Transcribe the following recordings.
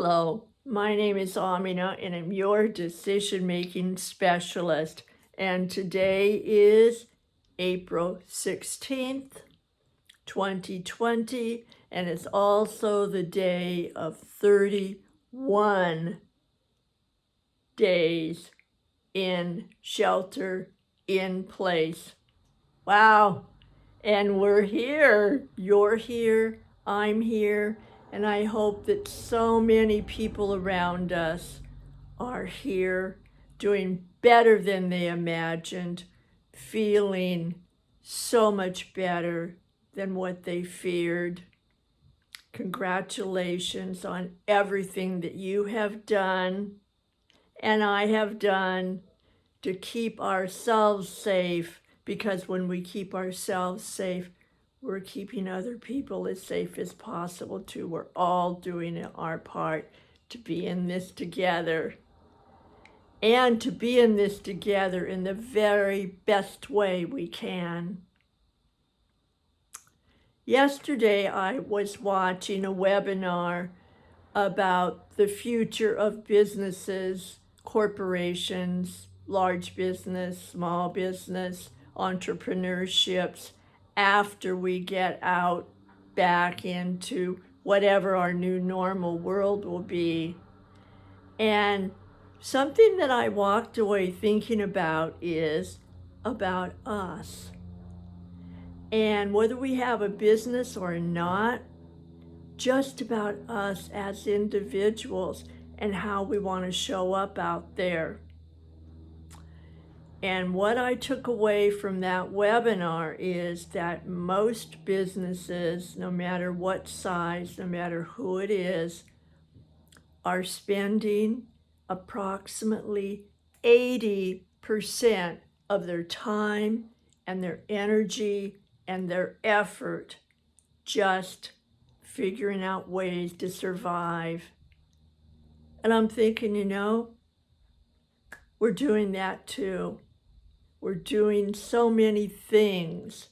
Hello, my name is Amina and I'm your decision-making specialist. And today is April 16th, 2020, and it's also the day of 31 days in shelter in place. Wow. And we're here. You're here. I'm here. And I hope that so many people around us are here doing better than they imagined, feeling so much better than what they feared. Congratulations on everything that you have done and I have done to keep ourselves safe, because when we keep ourselves safe, we're keeping other people as safe as possible too. We're all doing our part to be in this together, and to be in this together in the very best way we can. Yesterday, I was watching a webinar about the future of businesses, corporations, large business, small business, entrepreneurships, after we get out back into whatever our new normal world will be. And something that I walked away thinking about is about us. And whether we have a business or not, just about us as individuals and how we want to show up out there. And what I took away from that webinar is that most businesses, no matter what size, no matter who it is, are spending approximately 80% of their time and their energy and their effort just figuring out ways to survive. And I'm thinking, we're doing that too. We're doing so many things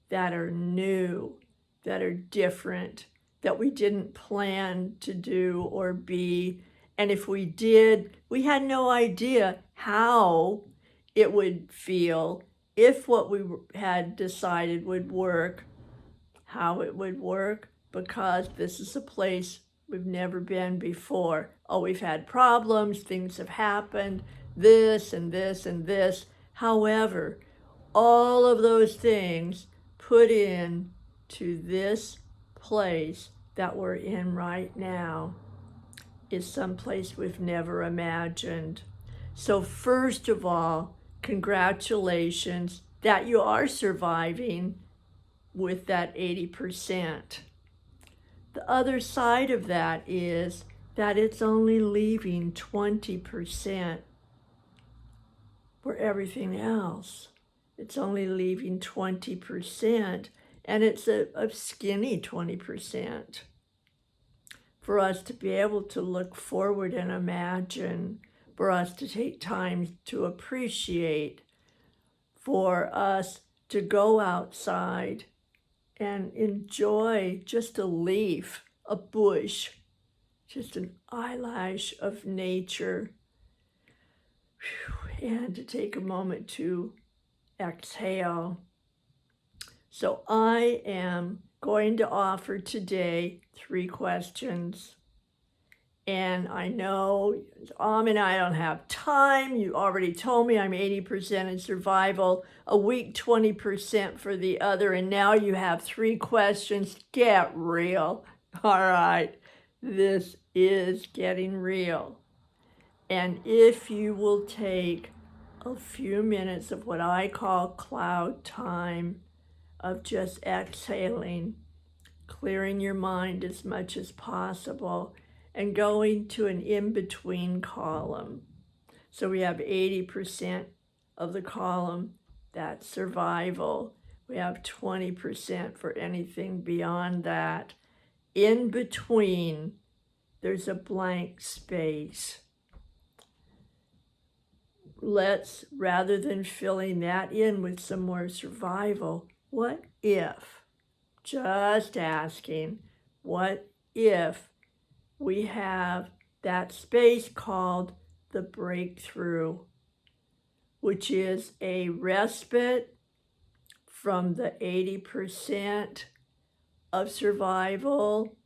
that are new, that are different, that we didn't plan to do or be. And if we did, we had no idea how it would feel, if what we had decided would work, how it would work, because this is a place we've never been before. Oh, we've had problems, things have happened, this and this and this. However, all of those things put in to this place that we're in right now is someplace we've never imagined. So first of all, congratulations that you are surviving with that 80%. The other side of that is that it's only leaving 20% for everything else. It's only leaving 20%, and it's a skinny 20%. For us to be able to look forward and imagine, for us to take time to appreciate, for us to go outside and enjoy just a leaf, a bush, just an eyelash of nature. And to take a moment to exhale. So I am going to offer today 3 questions. And I know, and I don't have time. You already told me I'm 80% in survival, a weak 20% for the other, and now you have 3 questions. Get real. All right, this is getting real. And if you will take a few minutes of what I call cloud time, of just exhaling, clearing your mind as much as possible, and going to an in-between column. So we have 80% of the column, that's survival. We have 20% for anything beyond that. In between, there's a blank space. Let's, rather than filling that in with some more survival, what if, just asking, what if we have that space called the breakthrough, which is a respite from the 80% of survival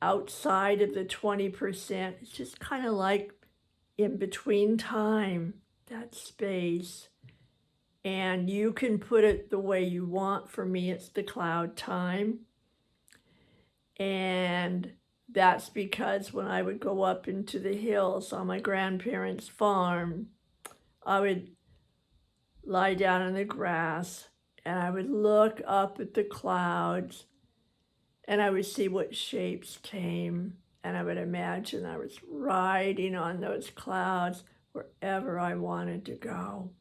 outside of the 20%. It's just kind of like in between time, that space. And you can put it the way you want. For me, it's the cloud time. And that's because when I would go up into the hills on my grandparents' farm, I would lie down in the grass and I would look up at the clouds and I would see what shapes came, and I would imagine I was riding on those clouds wherever I wanted to go.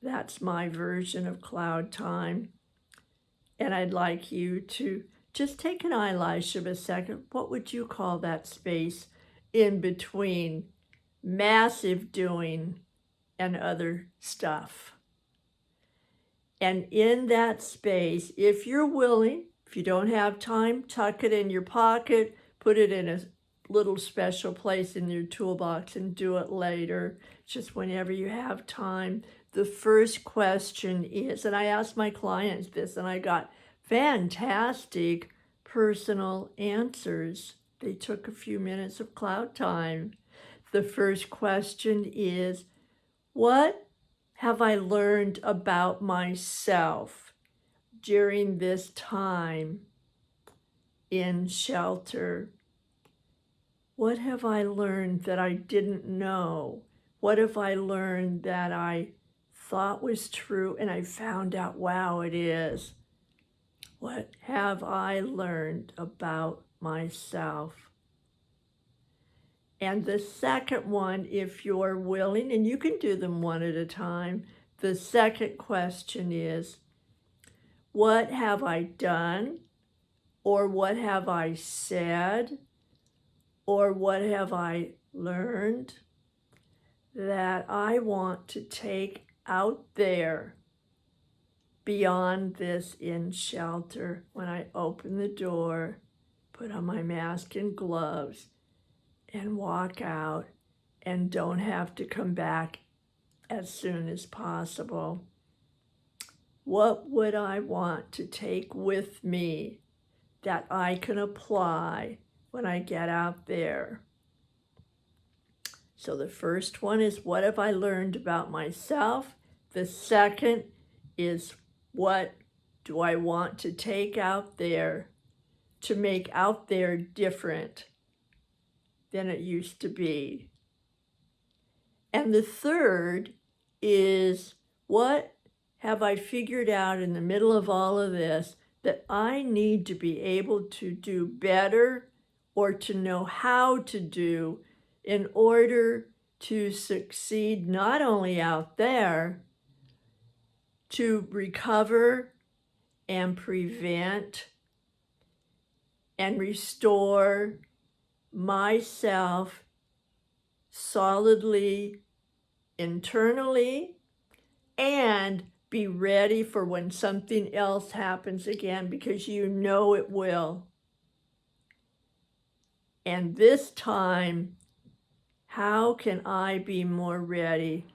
That's my version of cloud time. And I'd like you to just take an eyelash of a second. What would you call that space in between massive doing and other stuff? And in that space, if you're willing, if you don't have time, tuck it in your pocket, put it in a little special place in your toolbox and do it later, just whenever you have time. The first question is, and I asked my clients this and I got fantastic personal answers. They took a few minutes of cloud time. The first question is, what have I learned about myself during this time in shelter? What have I learned that I didn't know? What have I learned that I thought was true and I found out, wow, it is? What have I learned about myself? And the second one, if you're willing, and you can do them one at a time, the second question is, what have I done, or what have I said, or what have I learned that I want to take out there beyond this in shelter when I open the door, put on my mask and gloves, and walk out and don't have to come back as soon as possible? What would I want to take with me that I can apply when I get out there? So the first one is, what have I learned about myself? The second is, what do I want to take out there to make out there different than it used to be? And the third is, what have I figured out in the middle of all of this that I need to be able to do better or to know how to do in order to succeed not only out there, to recover and prevent and restore myself solidly internally, and be ready for when something else happens again, because you know it will. And this time, how can I be more ready?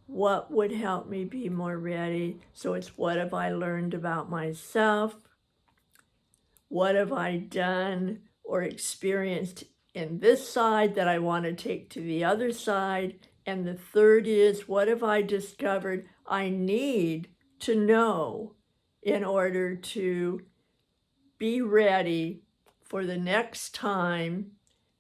What would help me be more ready? So it's, what have I learned about myself? What have I done or experienced in this side that I want to take to the other side? And the third is, what have I discovered I need to know in order to be ready for the next time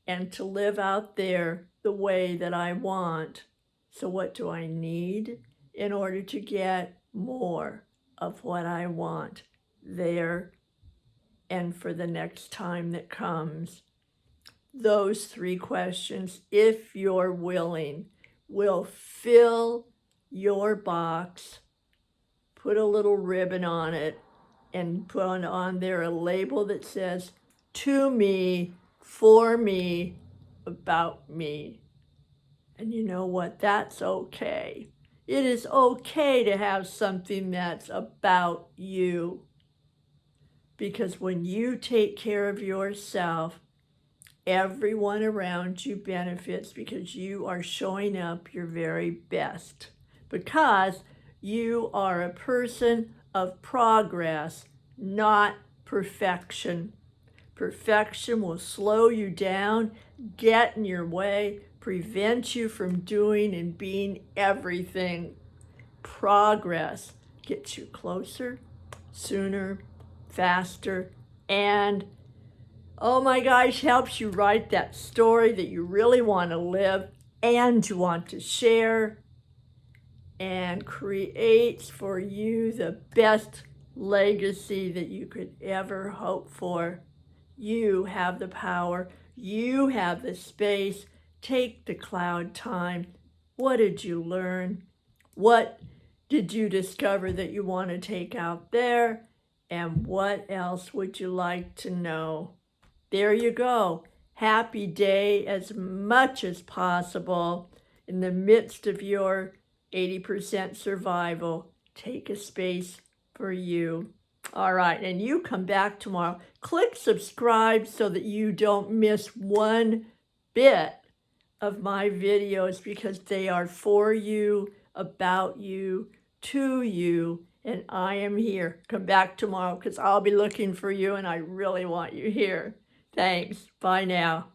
and to live out there the way that I want? So what do I need in order to get more of what I want there and for the next time that comes? Those three questions, if you're willing, will fill your box, put a little ribbon on it, and put on there a label that says, to me, for me, about me. And you know what? That's okay. It is okay to have something that's about you. Because when you take care of yourself, Everyone around you benefits because you are showing up your very best. Because you are a person of progress, not perfection. Perfection will slow you down, get in your way, prevent you from doing and being everything. Progress gets you closer, sooner, faster, and oh my gosh, helps you write that story that you really want to live and you want to share, and creates for you the best legacy that you could ever hope for. You have the power. You have the space. Take the cloud time. What did you learn? What did you discover that you want to take out there? And what else would you like to know? There you go. Happy day as much as possible in the midst of your 80% survival. Take a space for you. All right, and you come back tomorrow. Click subscribe so that you don't miss one bit of my videos because they are for you, about you, to you, and I am here. Come back tomorrow because I'll be looking for you and I really want you here. Thanks. Bye now.